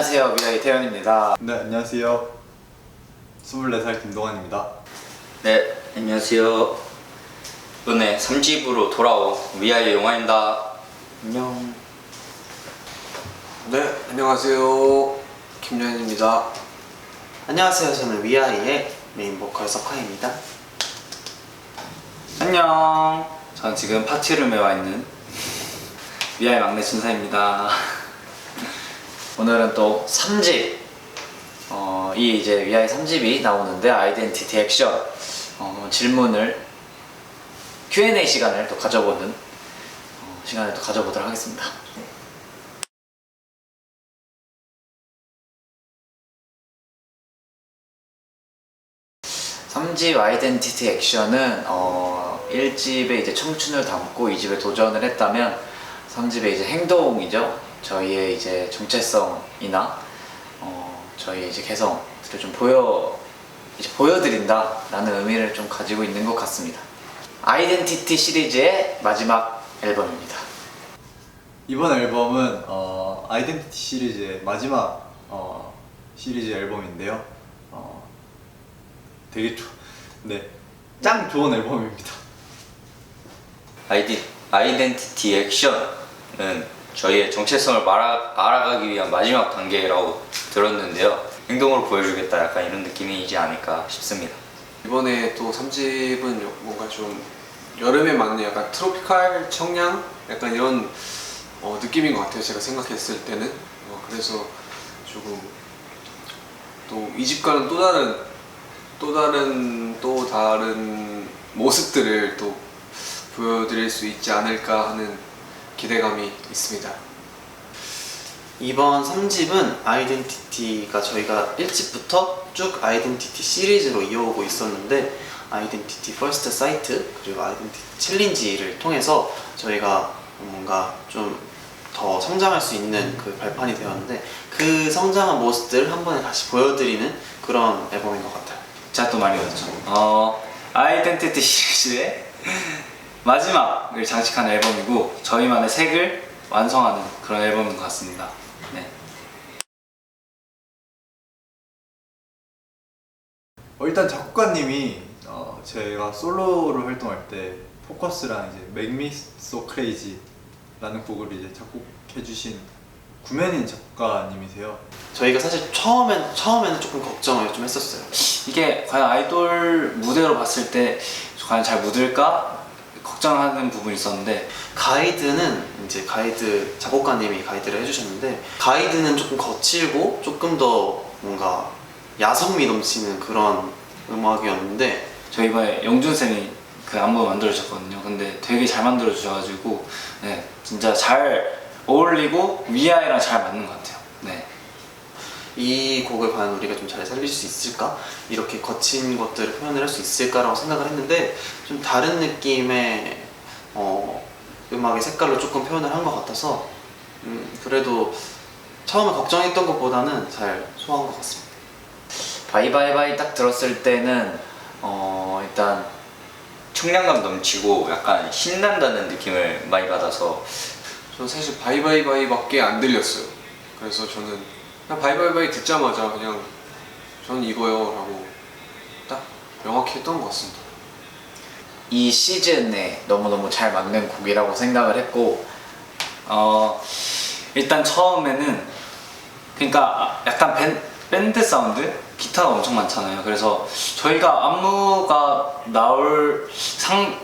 안녕하세요, 미라이 태현입니다. 네, 안녕하세요. 24살 김동환입니다. 네, 안녕하세요. 이번에 3집으로 돌아온 위아이의 영화입니다. 안녕. 네, 안녕하세요. 김연입니다. 안녕하세요. 저는 위아이의 메인 보컬 석화입니다. 안녕. 저는 지금 파티룸에 와 있는 위아이 막내 준사입니다. 오늘은 또 3집, 이 이제 위아이 3집이 나오는데 아이덴티티 액션 질문을 Q&A 시간을 또 가져보는 시간을 또 가져보도록 하겠습니다. 3집 아이덴티티 액션은 1집에 이제 청춘을 담고 2집에 도전을 했다면 3집에 이제 행동이죠. 저희의 이제 정체성이나 저희의 이제 개성들을 좀 보여드린다라는 의미를 좀 가지고 있는 것 같습니다. 아이덴티티 시리즈의 마지막 앨범입니다. 이번 앨범은 아이덴티티 시리즈의 마지막 시리즈 앨범인데요. 되게 짱 좋은 앨범입니다. 아이덴티티 액션은 저희의 정체성을 알아가기 위한 마지막 단계라고 들었는데요. 행동으로 보여주겠다, 약간 이런 느낌이지 않을까 싶습니다. 이번에 또 3집은 뭔가 좀 여름에 맞는 약간 트로피칼 청량? 약간 이런 느낌인 것 같아요. 제가 생각했을 때는. 그래서 조금 또 2집과는 또 다른 모습들을 또 보여드릴 수 있지 않을까 하는 기대감이 있습니다. 이번 3집은 아이덴티티가 저희가 1집부터 쭉 아이덴티티 시리즈로 이어오고 있었는데 아이덴티티 퍼스트 사이트 그리고 아이덴티티 챌린지를 통해서 저희가 뭔가 좀 더 성장할 수 있는 그 발판이 되었는데 그 성장한 모습들을 한 번에 다시 보여드리는 그런 앨범인 것 같아요. 제가 또 말이 맞죠. 아이덴티티 시리즈의 마지막을 장식한 앨범이고 저희만의 색을 완성하는 그런 앨범인 것 같습니다. 네. 일단 작곡가님이 제가 솔로로 활동할 때 포커스랑 이제 Make Me So Crazy 라는 곡을 이제 작곡해주신 구면인 작곡가님이세요. 저희가 사실 처음에는 조금 걱정을 좀 했었어요. 이게 과연 아이돌 무대로 봤을 때 과연 잘 묻을까 걱정하는 부분이 있었는데 가이드는 이제 작곡가님이 가이드를 해주셨는데 가이드는 조금 거칠고 조금 더 뭔가 야성미 넘치는 그런 음악이었는데 저희 이번에 영준쌤이 그 안무 만들어주셨거든요. 근데 되게 잘 만들어주셔가지고 네, 진짜 잘 어울리고 위아이랑 잘 맞는 것 같아요. 네. 이 곡을 과연 우리가 좀 잘 살릴 수 있을까? 이렇게 거친 것들을 표현을 할 수 있을까라고 생각을 했는데 좀 다른 느낌의 음악의 색깔로 조금 표현을 한 것 같아서 그래도 처음에 걱정했던 것보다는 잘 소화한 것 같습니다. 바이바이바이 딱 들었을 때는 일단 청량감 넘치고 약간 신난다는 느낌을 많이 받아서 저는 사실 바이바이바이밖에 안 들렸어요. 그래서 저는 그냥 바이바이바이 듣자마자 그냥 저는 이거요 라고 딱 명확히 했던 것 같습니다. 이 시즌에 너무너무 잘 맞는 곡이라고 생각을 했고 일단 처음에는 그러니까 약간 밴드 사운드? 기타가 엄청 많잖아요. 그래서 저희가 안무가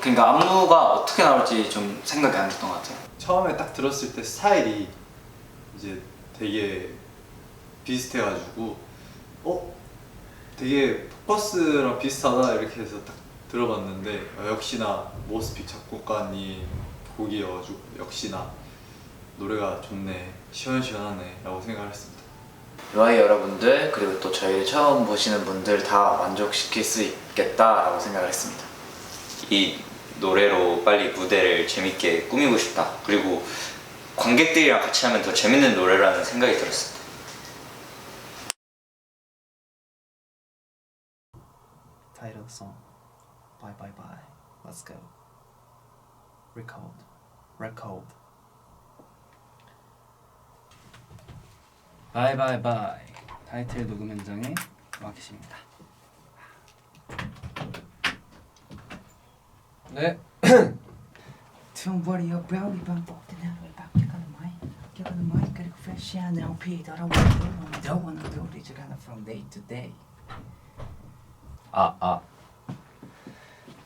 그러니까 안무가 어떻게 나올지 좀 생각이 안 됐던 것 같아요. 처음에 딱 들었을 때 스타일이 이제 되게 비슷해가지고 되게 포커스랑 비슷하다 이렇게 해서 딱 들어봤는데 역시나 모스픽 작곡가님 곡이어가지고 역시나 노래가 좋네, 시원시원하네 라고 생각을 했습니다. 위아이 여러분들 그리고 또 저희를 처음 보시는 분들 다 만족시킬 수 있겠다라고 생각을 했습니다. 이 노래로 빨리 무대를 재밌게 꾸미고 싶다. 그리고 관객들이랑 같이 하면 더 재밌는 노래라는 생각이 들었습니다. Title song Bye Bye Bye Let's Go Record 바이바이바이. 타이틀 녹음 현장에 와 계십니다. 네. Don't worry about it, 반복된 하루에 바뀌어가는 마인 그리고 프레시한 LP don't wanna do it from day to day.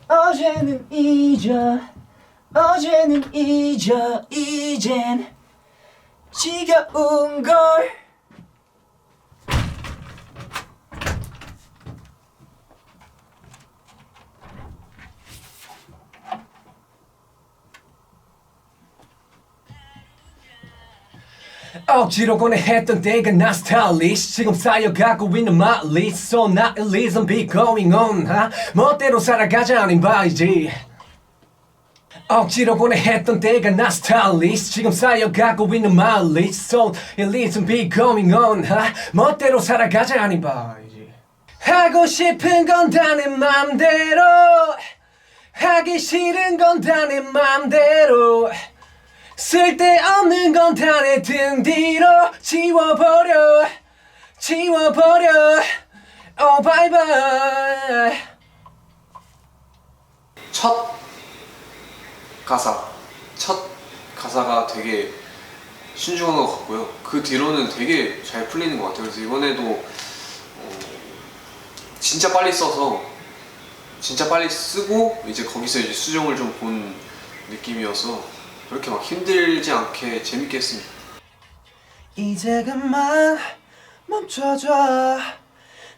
어제는 잊어 이젠 지겨운 걸. 억지로 고뇌했던 때가 나 스타일리시 지금 쌓여가고 있는 my list So not a reason be going on 멋대로 살아가자는 바이지 억지로 고뇌했던 때가 나 스타일리시 지금 쌓여가고 있는 my list So a reason be going on 멋대로 살아가자는 바이지 하고 싶은 건 다 내 맘대로 하기 싫은 건 다 내 맘대로 쓸데없는 건 다 내 등 뒤로 지워버려 Oh bye bye. 첫 가사가 되게 신중한 것 같고요. 그 뒤로는 되게 잘 풀리는 것 같아요. 그래서 이번에도 진짜 빨리 써서 진짜 빨리 쓰고 이제 거기서 이제 수정을 좀 본 느낌이어서 그렇게 막 힘들지 않게 재밌게 했습니다. 이제 그만 멈춰줘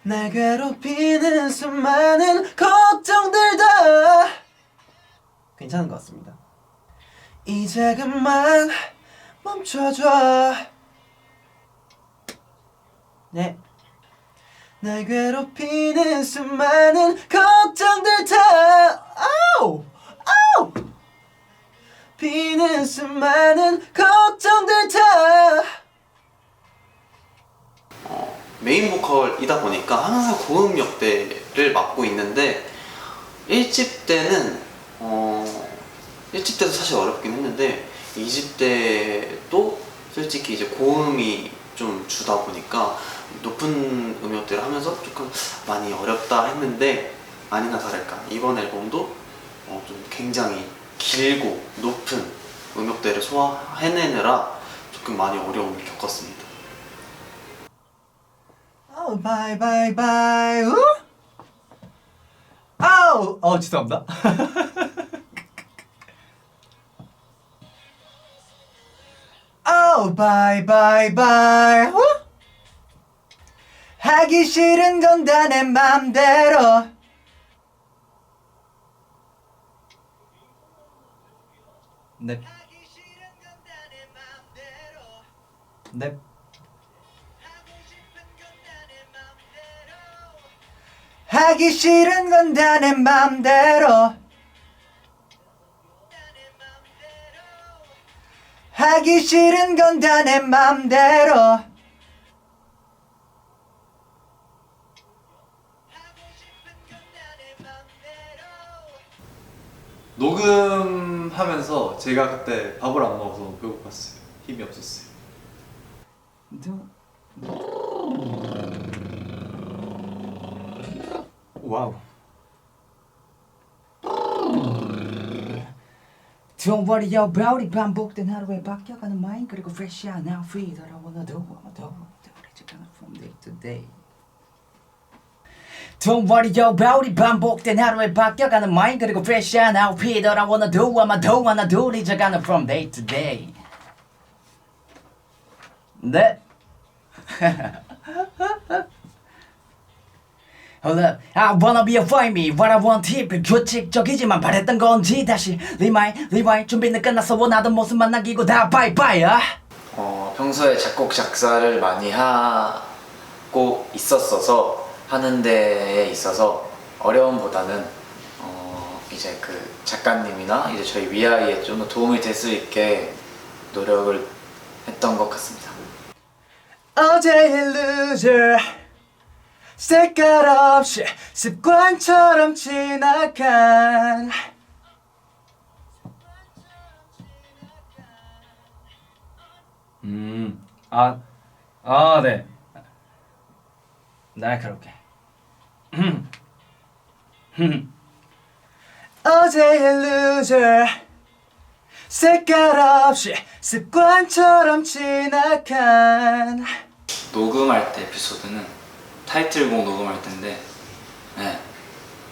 날 괴롭히는 수많은 걱정들 다 괜찮은 것 같습니다. 이제 그만 멈춰줘 네. 날 괴롭히는 수많은 걱정들 다 비는 수많은 걱정들 다 메인 보컬이다 보니까 항상 고음 역대를 맡고 있는데 1집 때는 1집 때도 사실 어렵긴 했는데 2집 때도 솔직히 이제 고음이 좀 주다 보니까 높은 음역대를 하면서 조금 많이 어렵다 했는데 아니나 다를까 이번 앨범도 좀 굉장히 길고 높은 음역대를 소화해내느라 조금 많이 어려움을 겪었습니다. Oh bye bye bye 죄송합니다. Oh bye bye bye 하기 싫은 건 다 내 맘대로 넵. 넵. 하기 싫은 건 다 내 맘대로 하기 싫은 건 다 내 맘대로 녹음하면서 제가 그때 밥을 안 먹어서 배고팠어요. 힘이 없었어요. 와우. Don't worry about it 반복된 하루에 바뀌어가는 마인 그리고 fresh한 outfit All I wanna do from day to day Don't worry about it 반복된 하루에 바뀌어가는 마인 그리고 fresh한 outfit All I wanna do 잊어가는 from day to day 네. Hold up, I wanna be a find me What I want hip 규칙적이지만 바랬던 건지 다시 리와인 준비는 끝났어 원하던 모습만 남기고 다 바이바이 평소에 작곡 작사를 많이 하고 있었어서 하는 데에 있어서 어려움보다는 이제 그 작가님이나 이제 저희 위아이에 좀 더 도움이 될 수 있게 노력을 했던 것 같습니다. 어제의 loser 색깔 없이 습관처럼 지나간 아, 네. 날카롭게. 어제의 루저 색깔 없이 습관처럼 지나간. 녹음할 때 에피소드는 타이틀곡 녹음할 때인데, 네,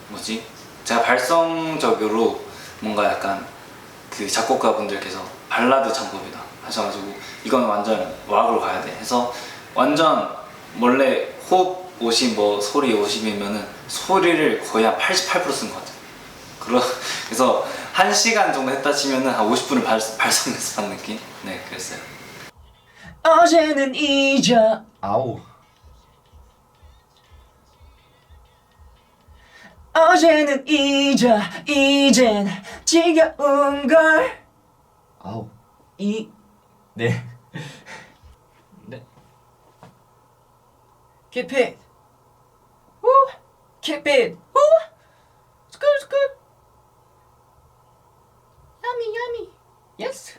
뭐지? 제가 발성적으로 뭔가 약간 그 작곡가분들께서 발라드 작곡이다 하셔가지고 이건 완전 락으로 가야 돼 해서 완전 원래 호흡 50, 뭐 소리 50이면은 소리를 거의 한 88% 쓴 것 같아요. 그래서 1시간 정도 했다 치면은 한 50분을 발성 연습한 느낌? 네, 그랬어요. 어제는 잊어. 아우. 어제는 잊어. 이젠 지겨운 걸. 아우. 네. 네. Keep it. Woo. Keep it. Woo. Scoot, scoot. Yummy, yummy. Yes.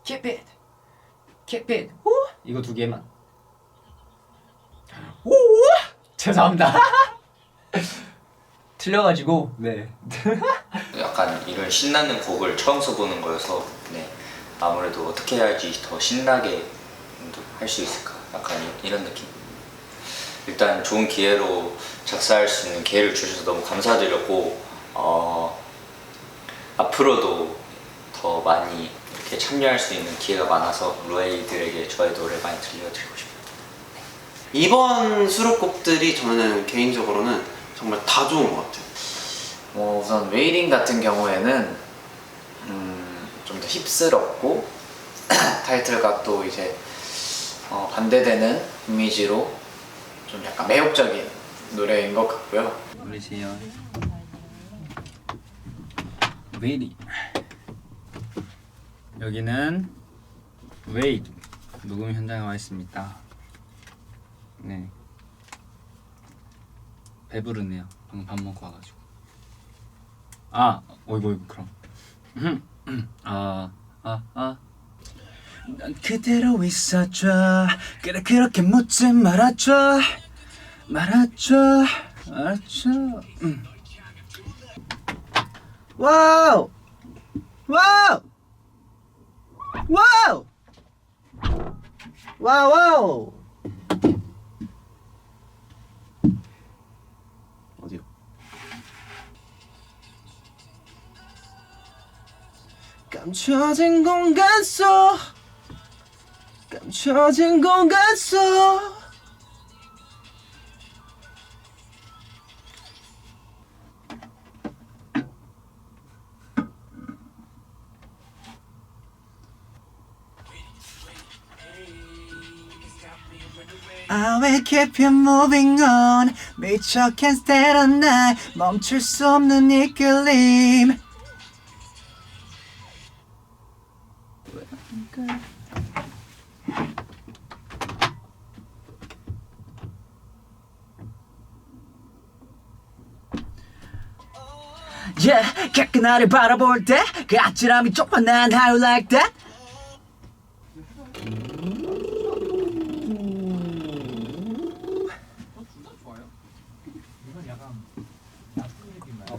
Keep it. Keep it. Woo. 이거 두 개만. 오. 죄송합니다. 틀려가지고. 네. 약간 이런 신나는 곡을 처음 써보는 거여서 네, 아무래도 어떻게 해야지 더 신나게 할 수 있을까 약간 이런 느낌. 일단 좋은 기회로 작사할 수 있는 기회를 주셔서 너무 감사드렸고 앞으로도 더 많이 이렇게 참여할 수 있는 기회가 많아서 루에이들에게 저의 노래를 많이 들려드리고 싶어요. 이번 수록곡들이 저는 개인적으로는 정말 다 좋은 것 같아요. 우선 웨이팅 같은 경우에는 좀 더 힙스럽고 타이틀과 또 이제 반대되는 이미지로 좀 약간 매혹적인 노래인 것 같고요. 우리 지연. 웨이리. 여기는 웨이트 녹음 현장에 와 있습니다. 네. 배부르네요. 방금 밥 먹고 와가지고. 어이구 그럼. 난 그대로 있어줘. 그래 그렇게 묻지 말아줘. 알았죠. 와우. 어디요? 감춰진 공간 속 I will keep you moving on. 미쳐 can't stay the night. 멈출 수 없는 이끌림. Yeah, 가끔 나를 바라볼 때 그 아찔함이 좁아 난 how you like that?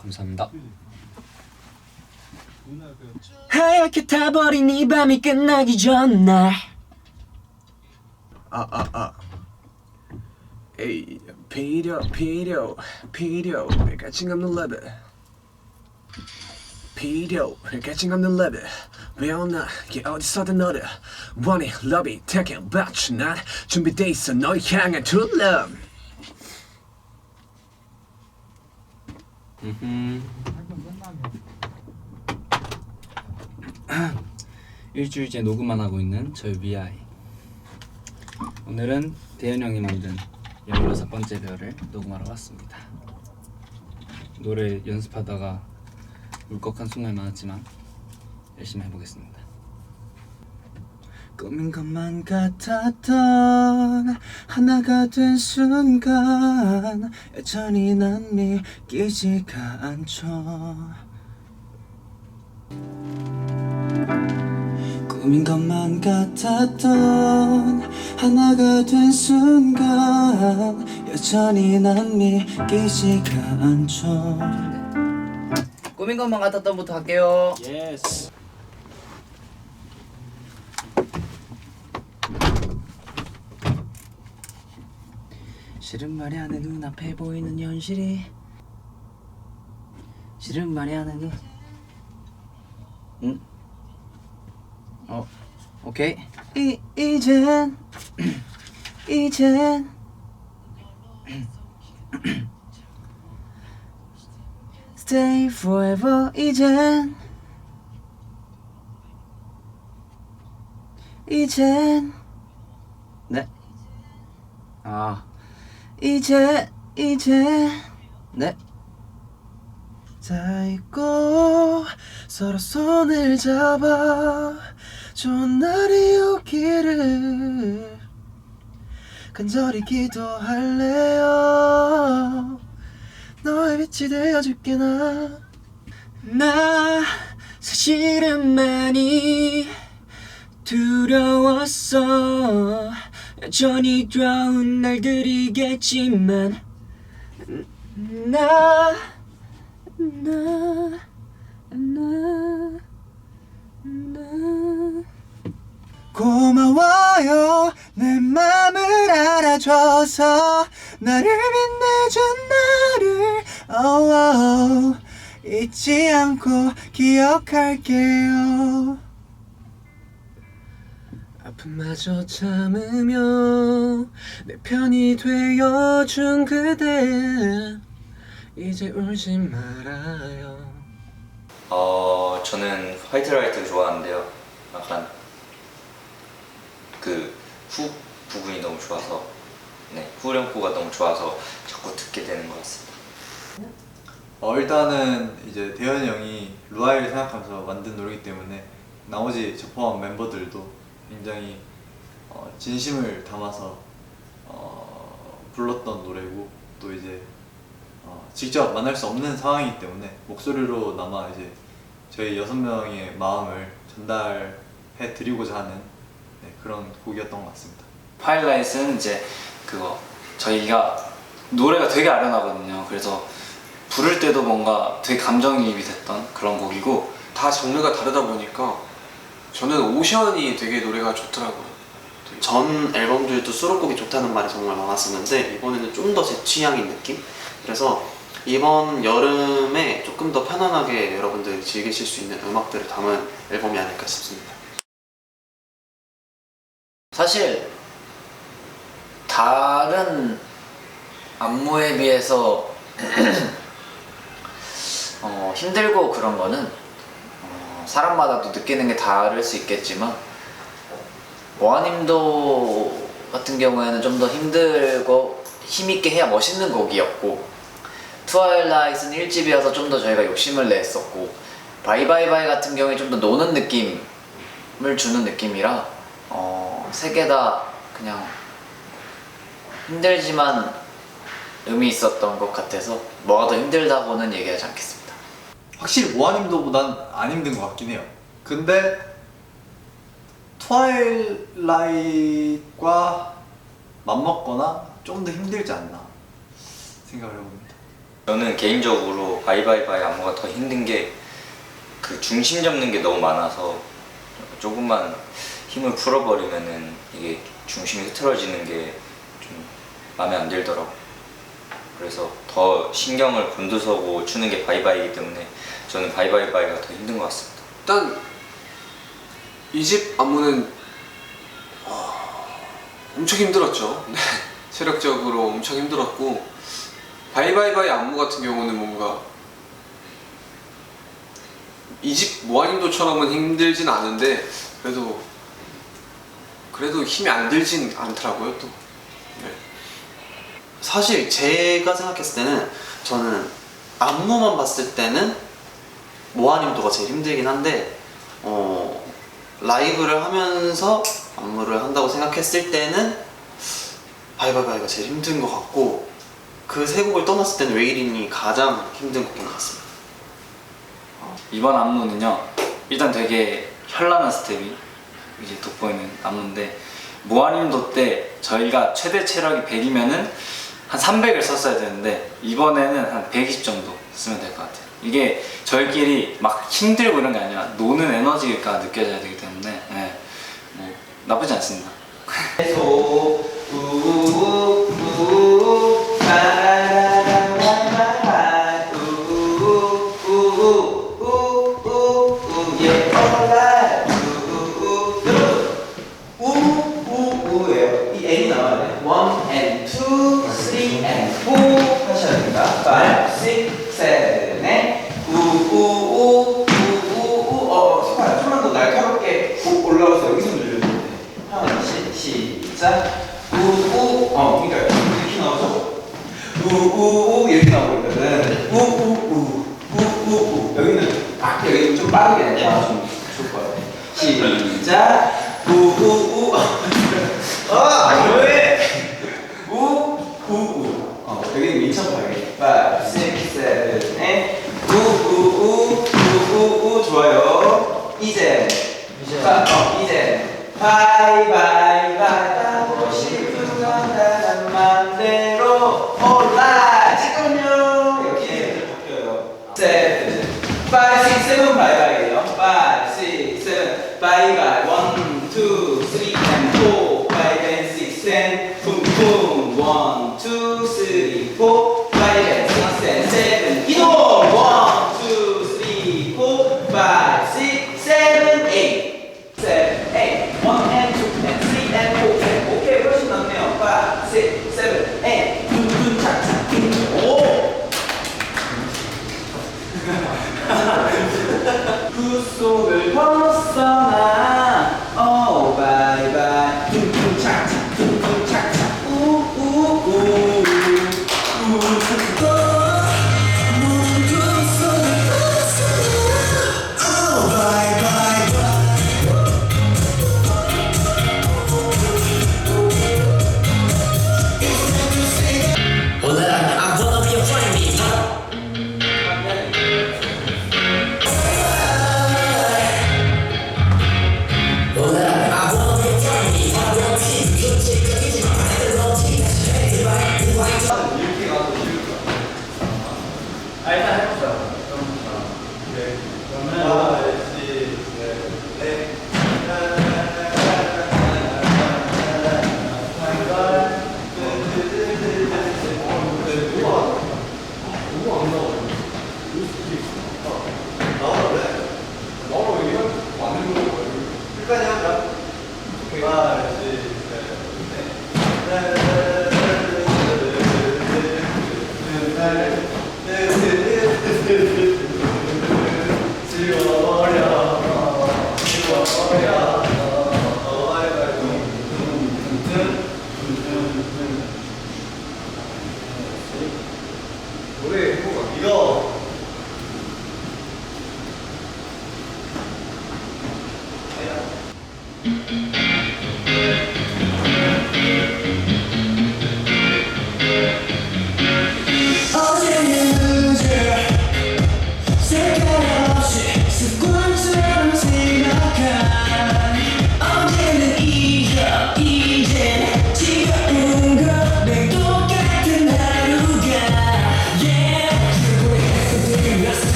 감사합니다. 하얗게 타버린 이 밤이 끝나기 전날 에이 필요 가칭 없는 레벨 필요 가칭 없는 레벨 왜오나 게 어디서든 너를 원해 love it thinking about you 난 준비돼 있어 널 향한 true love 일주일째 녹음만 하고 있는 저희 위아이. 오늘은 대현 형이 만든 16번째 별을 녹음하러 왔습니다. 노래 연습하다가 울컥한 순간이 많았지만 열심히 해보겠습니다. 꿈인 것만 같았던 하나가 된 순간 여전히 난 믿기지가 않죠. 꿈인 것만 같았던 하나가 된 순간 여전히 난 믿기지가 않죠. 꾸민 것만 같았던부터 할게요. 예스. 싫은 말이 안 해 눈앞에 보이는 현실이 싫은 말이 안 해 눈 응? 오케이. 이젠 Stay forever 이젠 네. 이제 네. 다 잊고 서로 손을 잡아 좋은 날이 오기를 간절히 기도할래요. 너의 빛이 되어줄게 나 사실은 많이 두려웠어. 여전히 좋은 날들이겠지만 나 고마워요 내 맘을 알아줘서 나를 빛내준 나를 잊지 않고 기억할게요. 아픔마저 참으며 내 편이 되어준 그대 이제 울지 말아요. 저는 화이트 라이트 좋아하는데요. 약간 그 훅 부분이 너무 좋아서, 네, 후렴구가 너무 좋아서 자꾸 듣게 되는 것 같습니다. 일단은 이제 대현이 형이 루아이를 생각하면서 만든 노래이기 때문에 나머지 저 포함 멤버들도 굉장히 진심을 담아서 불렀던 노래고, 또 이제 직접 만날 수 없는 상황이기 때문에 목소리로나마 이제 저희 6명의 마음을 전달해 드리고자 하는 그런 곡이었던 것 같습니다. 파일라이트는 이제 그거 저희가 노래가 되게 아련하거든요. 그래서 부를 때도 뭔가 되게 감정이입이 됐던 그런 곡이고, 다 장르가 다르다 보니까 저는 오션이 되게 노래가 좋더라고요. 전 앨범들도 수록곡이 좋다는 말이 정말 많았었는데 이번에는 좀 더 제 취향인 느낌? 그래서 이번 여름에 조금 더 편안하게 여러분들이 즐기실 수 있는 음악들을 담은 앨범이 아닐까 싶습니다. 사실 다른 안무에 비해서 힘들고 그런 거는 사람마다 또 느끼는 게 다를 수 있겠지만, 모아님도 같은 경우에는 좀 더 힘들고 힘있게 해야 멋있는 곡이었고, 트와일라이트는 1집이어서 좀 더 저희가 욕심을 냈었고, 바이바이바이 같은 경우에 좀 더 노는 느낌을 주는 느낌이라 세 개 다 그냥 힘들지만 의미 있었던 것 같아서 뭐가 더 힘들다고는 얘기하지 않겠습니다. 확실히 모아님도보단 안 힘든 것 같긴 해요. 근데 트와일라이트과 맞먹거나 좀 더 힘들지 않나 생각을 해봅니다. 저는 개인적으로 바이바이바이 안무가 더 힘든 게 그 중심 잡는 게 너무 많아서 조금만 힘을 풀어버리면은 이게 중심이 흐트러지는 게 좀 마음에 안 들더라고. 그래서 더 신경을 곤두서고 추는 게 바이바이이기 때문에 저는 바이바이바이가 더 힘든 것 같습니다. 일단 이 집 안무는 엄청 힘들었죠. 네. 체력적으로 엄청 힘들었고, 바이바이바이 안무 같은 경우는 뭔가 이 집 모아님도처럼은 힘들진 않은데 그래도 힘이 안 들진 않더라고요 또. 네. 사실 제가 생각했을 때는 저는 안무만 봤을 때는 모아님도가 제일 힘들긴 한데 라이브를 하면서 안무를 한다고 생각했을 때는 바이바이바이가 제일 힘든 것 같고, 그 세 곡을 떠났을 때는 웨이린이 가장 힘든 곡인 것 같습니다. 이번 안무는요, 일단 되게 현란한 스텝이 이제 돋보이는 안무인데 무한인도 때 저희가 최대 체력이 100이면은 한 300을 썼어야 되는데 이번에는 한 120 정도 쓰면 될 것 같아요. 이게 저희끼리 막 힘들고 이런 게 아니라 노는 에너지가 느껴져야 되기 때문에 네, 뭐 나쁘지 않습니다. 우우우예요. 이 N이 나와야 돼. 1 and 2, 3 and 4 하셔야 됩니다. 5, 6, 7, 8 우우우우우우우 스파이 좀만 더 날카롭게 훅 올라와서 여기서 눌러주면 돼. 하나씩 시작. 우우 그러니까 이렇게 나오죠. 우우우 이렇게 나오고 있거든. 우우우 여기는 여기 좀 빠르게 나와주면 좋을 것 같아. 시작. 우우우 왜? 우우우 여기는 민첩하게 5, 6, 7, 8 우우우 좋아요. 이제 바이바이 하고 싶은 건 다른 맘대로 올라 잠깐만요 이렇게 바뀌어요. 7, 5, 6, 7 바이바이예요. 5, 6, 7 바이바이 1, 2, 3 and 4 5 and 6 and boom boom 1, 2, 3, 4 5 and 6 and 7 이동 1, 2, 3, 4 5, 6, 7, 8 7, 8 1 and 2 and 3 and 4 오케이 훨씬 낫네요. 5, 6, 7, 8 둥둥 착착 오 그 속을 벗어나 오 바이바이 둥둥 착착 둥둥 착착 우우우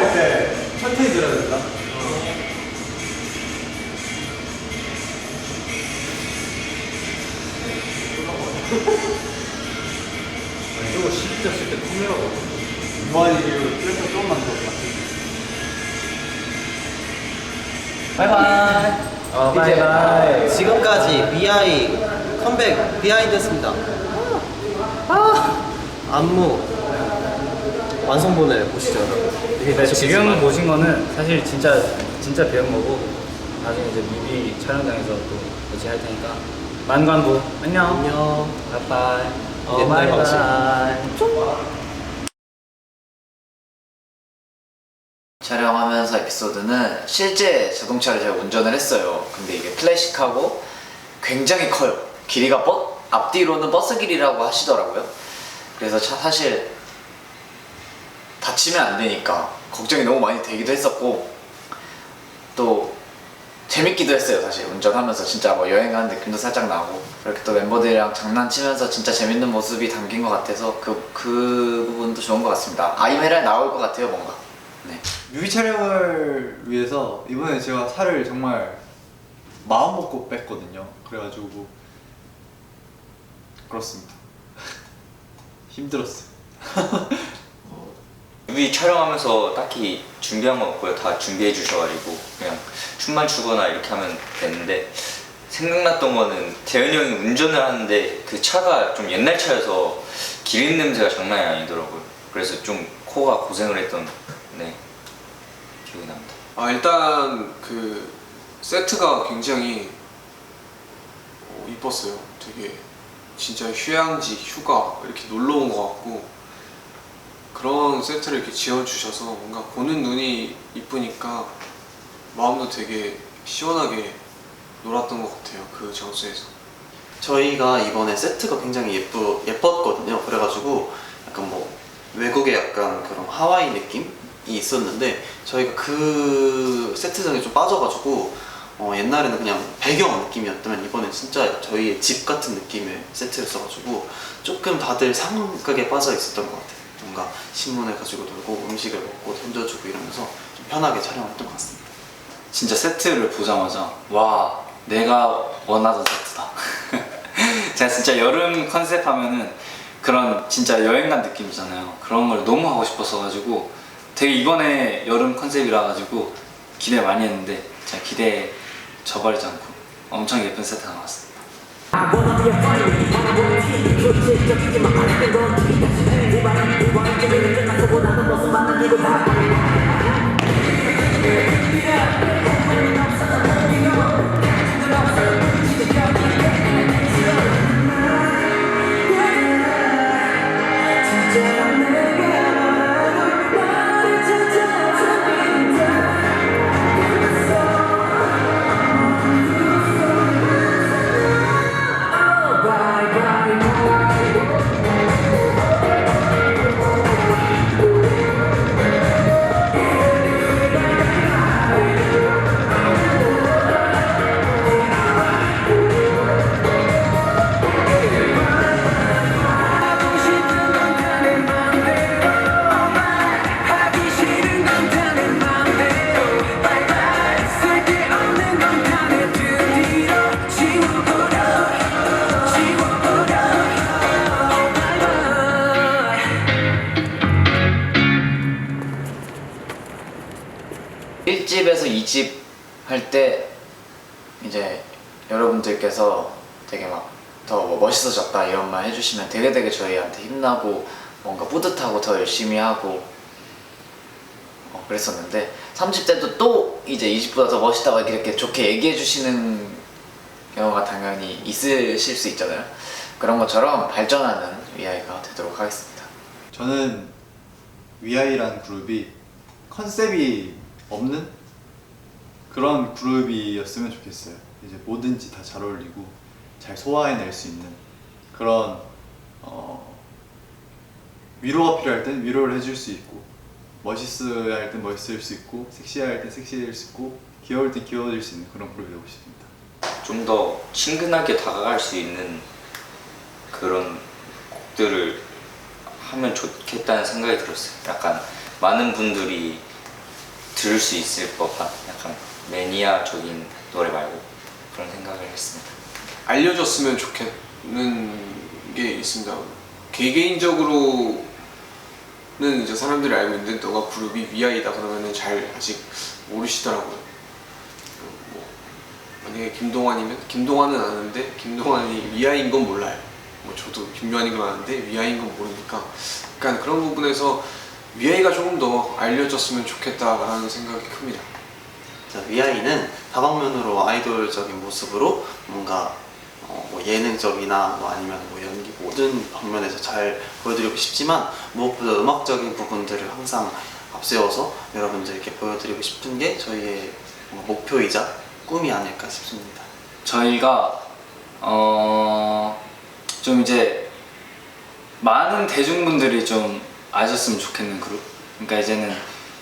이렇게 천천히 들어야 된다. 이거 진짜 쓸 때 카메라가 무한히 이거 그래서 조금만 더 바이바이. 바이바이. 지금까지 BI 컴백 비하인드였습니다. 안무 완성본을 보시죠. 지금 보신 거는 사실 진짜 배운 거고 나중에 이제 뮤비 촬영장에서 또 같이 할 테니까 만관부 안녕. 안녕. 바이바이. 옛날 방식. 바이바이. 촬영하면서 에피소드는 실제 자동차를 제가 운전을 했어요. 근데 이게 클래식하고 굉장히 커요. 길이가 앞뒤로는 버스 길이라고 하시더라고요. 그래서 사실 다치면 안 되니까 걱정이 너무 많이 되기도 했었고 또 재밌기도 했어요. 사실 운전하면서 진짜 뭐 여행 가는 느낌도 살짝 나고 그렇게 또 멤버들이랑 장난치면서 진짜 재밌는 모습이 담긴 것 같아서 그 부분도 좋은 것 같습니다. 아이메랄 나올 것 같아요 뭔가. 네. 뮤비 촬영을 위해서 이번에 제가 살을 정말 마음 먹고 뺐거든요. 그래가지고 그렇습니다. 힘들었어요. 뮤비 촬영하면서 딱히 준비한 건 없고요. 다 준비해 주셔가지고 그냥 춤만 추거나 이렇게 하면 됐는데 생각났던 거는 대현이 형이 운전을 하는데 그 차가 좀 옛날 차여서 기름 냄새가 장난이 아니더라고요. 그래서 좀 코가 고생을 했던 기억이 납니다. 일단 그 세트가 굉장히 이뻤어요. 되게 진짜 휴양지, 휴가 이렇게 놀러 온 것 같고 그런 세트를 이렇게 지어주셔서 뭔가 보는 눈이 이쁘니까 마음도 되게 시원하게 놀았던 것 같아요. 그 장소에서. 저희가 이번에 세트가 굉장히 예뻤거든요. 그래가지고 약간 뭐 외국의 약간 그런 하와이 느낌이 있었는데 저희가 그 세트장에 좀 빠져가지고 옛날에는 그냥 배경 느낌이었다면 이번엔 진짜 저희의 집 같은 느낌의 세트였어가지고 조금 다들 상황극에 빠져 있었던 것 같아요. 뭔가 신문을 가지고 놀고 음식을 먹고 던져주고 이러면서 좀 편하게 촬영했던 것 같습니다. 진짜 세트를 보자마자 와 내가 원하던 세트다. 제가 진짜 여름 컨셉 하면은 그런 진짜 여행 간 느낌이잖아요. 그런 걸 너무 하고 싶었어 가지고 되게 이번에 여름 컨셉이라 가지고 기대 많이 했는데 제가 기대에 저버리지 않고 엄청 예쁜 세트가 나왔습니다. (1집에서) (2집) 할 때 이제 여러분들께서 되게 막 더 멋있어졌다 이런 말 해주시면 되게 저희한테 힘나고 뭔가 뿌듯하고 더 열심히 하고 그랬었는데 3집 때도 또 이제 2집보다 더 멋있다고 이렇게 좋게 얘기해 주시는 경우가 당연히 있으실 수 있잖아요. 그런 것처럼 발전하는 위아이가 되도록 하겠습니다. 저는 위아이라는 그룹이 컨셉이 없는 그런 그룹이었으면 좋겠어요. 이제 뭐든지 다 잘 어울리고 잘 소화해낼 수 있는 그런 위로가 필요할 땐 위로를 해줄 수 있고 멋있어야 할 땐 멋있을 수 있고 섹시할 땐 섹시해질 수 있고 귀여울 땐 귀여워질 수 있는 그런 그룹이 되고 싶습니다. 좀 더 친근하게 다가갈 수 있는 그런 곡들을 하면 좋겠다는 생각이 들었어요. 약간 많은 분들이 들을 수 있을 법한 약간 매니아적인 노래 말고 그런 생각을 했습니다. 알려줬으면 좋겠는 게 있습니다. 개개인적으로는 이제 사람들이 알고 있는데 너가 그룹이 위아이다 그러면은 잘 아직 모르시더라고요. 뭐 만약에 김동완이면 김동완은 아는데 김동완이 위아이인 건 몰라요. 뭐 저도 김요한인 건 아는데 위아이인 건 모르니까 약간 그런 부분에서 위아이가 조금 더 알려졌으면 좋겠다라는 생각이 큽니다. 자, 위아이는 다방면으로 아이돌적인 모습으로 뭔가 뭐 예능적이나 뭐 아니면 뭐 연기 모든 방면에서 잘 보여드리고 싶지만 무엇보다 음악적인 부분들을 항상 앞세워서 여러분들께 보여드리고 싶은 게 저희의 목표이자 꿈이 아닐까 싶습니다. 저희가 좀 이제 많은 대중분들이 좀 아셨으면 좋겠는 그룹. 그러니까 이제는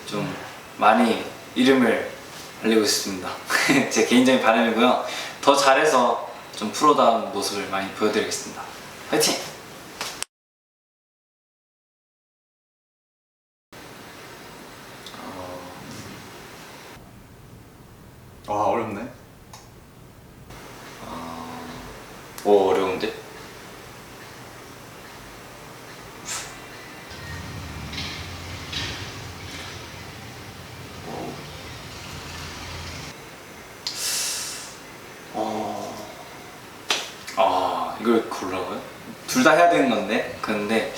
좀 많이 이름을 알리고 싶습니다. 제 개인적인 바람이고요. 더 잘해서 좀 프로다운 모습을 많이 보여드리겠습니다. 화이팅! 와 어렵네. 오, 어려운데? 이걸 고르라고요? 둘 다 해야 되는 건데. 근데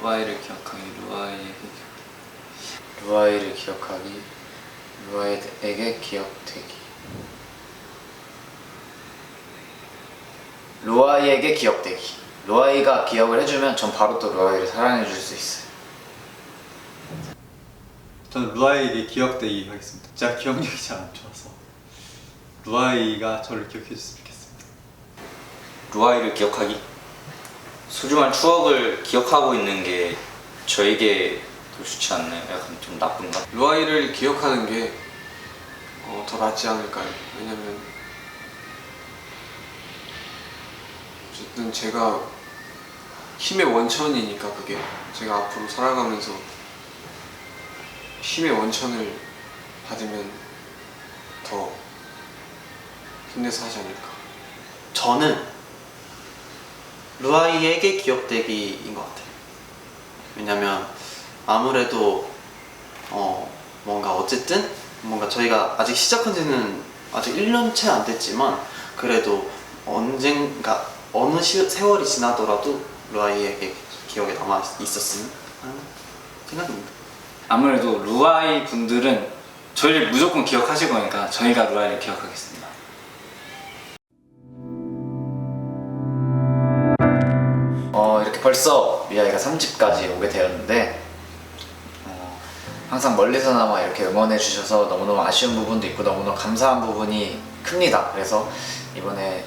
루아이를 기억하기, 루아이를 기억하기, 루아이에게 기억되기. 루아이에게 기억되기. 루아이가 기억을 해주면 전 바로 또 루아이를 사랑해 줄 수 있어요. 저는 루아이에게 기억되기 하겠습니다. 제가 기억력이 잘 안 좋아서 루아이가 저를 기억해 줬으면 좋겠습니다. 루아이를 기억하기. 소중한 추억을 기억하고 있는 게 저에게 더 좋지 않나요? 약간 좀 나쁜가? 루아이를 기억하는 게 더 낫지 않을까요? 왜냐면 어쨌든 제가 힘의 원천이니까 그게 제가 앞으로 살아가면서 힘의 원천을 받으면 더 힘내서 하지 않을까. 저는 루아이에게 기억되기인 것 같아요. 왜냐면 아무래도 뭔가 저희가 아직 시작한 지는 아직 1년 채 안 됐지만 그래도 언젠가 어느 세월이 지나더라도 루아이에게 기억에 남아 있었으면 하는 생각입니다. 아무래도 루아이 분들은 저희를 무조건 기억하실 거니까 저희가 루아이를 기억하겠습니다. 이렇게 벌써 미아이가 3집까지 오게 되었는데 항상 멀리서나마 이렇게 응원해 주셔서 너무너무 아쉬운 부분도 있고 너무너무 감사한 부분이 큽니다. 그래서 이번에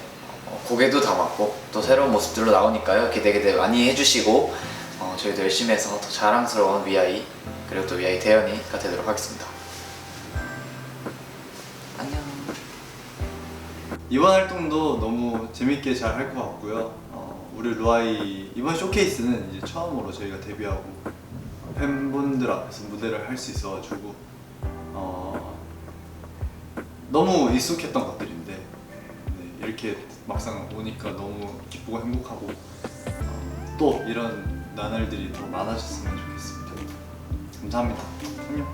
곡에도 담았고 또 새로운 모습들로 나오니까요. 기대 많이 해주시고 저희도 열심히 해서 더 자랑스러운 위아이 그리고 또 위아이 대현이가 되도록 하겠습니다. 안녕. 이번 활동도 너무 재밌게 잘 할 것 같고요. 우리 루아이 이번 쇼케이스는 이제 처음으로 저희가 데뷔하고 팬분들 앞에서 무대를 할 수 있어가지고 너무 익숙했던 것들인데 이렇게 막상 오니까 너무 기쁘고 행복하고 또 이런 나날들이 더 많아졌으면 좋겠습니다. 감사합니다. 안녕.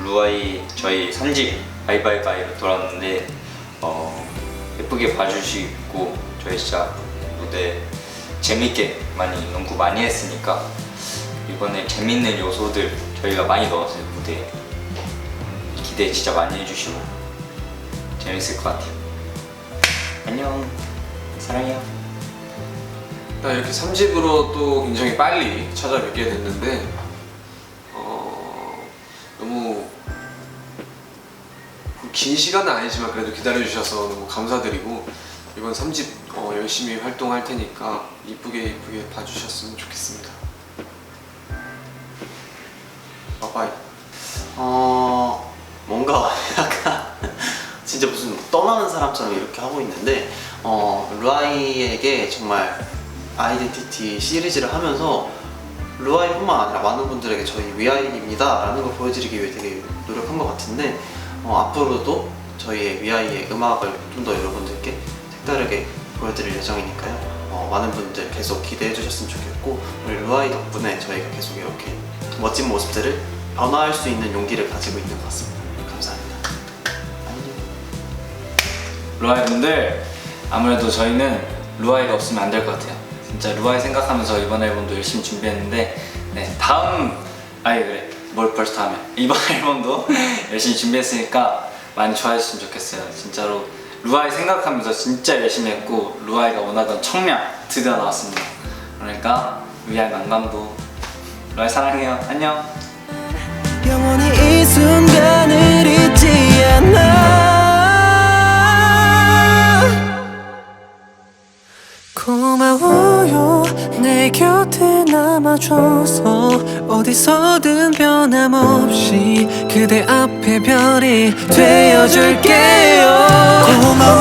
루아이 저희 3집 바이바이바이로 돌아왔는데 예쁘게 봐주시고 저희 진짜 무대 재밌게 많이 연구 많이 했으니까 이번에 재밌는 요소들 저희가 많이 넣었어요. 무대에 기대 진짜 많이 해주시고 재밌을 것 같아요. 안녕, 사랑해요. 이렇게 3집으로 또 굉장히 빨리 찾아뵙게 됐는데 너무 긴 시간은 아니지만 그래도 기다려주셔서 너무 감사드리고 이번 3집 열심히 활동할 테니까 이쁘게 봐주셨으면 좋겠습니다. 바이바이. 뭔가 약간 진짜 무슨 떠나는 사람처럼 이렇게 하고 있는데 루아이에게 정말 아이덴티티 시리즈를 하면서 루아이뿐만 아니라 많은 분들에게 저희 위아이입니다 라는 걸 보여드리기 위해 되게 노력한 것 같은데 앞으로도 저희의 위아이의 음악을 좀 더 여러분들께 색다르게 보여드릴 예정이니까요. 많은 분들 계속 기대해 주셨으면 좋겠고 우리 루아이 덕분에 저희가 계속 이렇게 멋진 모습들을 변화할 수 있는 용기를 가지고 있는 것 같습니다. 감사합니다. 안녕. 루아이 분들 아무래도 저희는 루아이가 없으면 안 될 것 같아요. 진짜 루아이 생각하면서 이번 앨범도 열심히 준비했는데 뭘 벌써 하면 이번 앨범도 열심히 준비했으니까 많이 좋아해 주셨으면 좋겠어요. 진짜로 루아이 생각하면서 진짜 열심히 했고 루아이가 원하던 청량 드디어 나왔습니다. 그러니까 위아이 만감도 로아 사랑해요. 안녕. 영원히 이 순간을 잊지 않아. 고마워요 내 곁에 남아줘서 어디서든 변함없이 그대 앞에 별이 되어줄게요. 고마워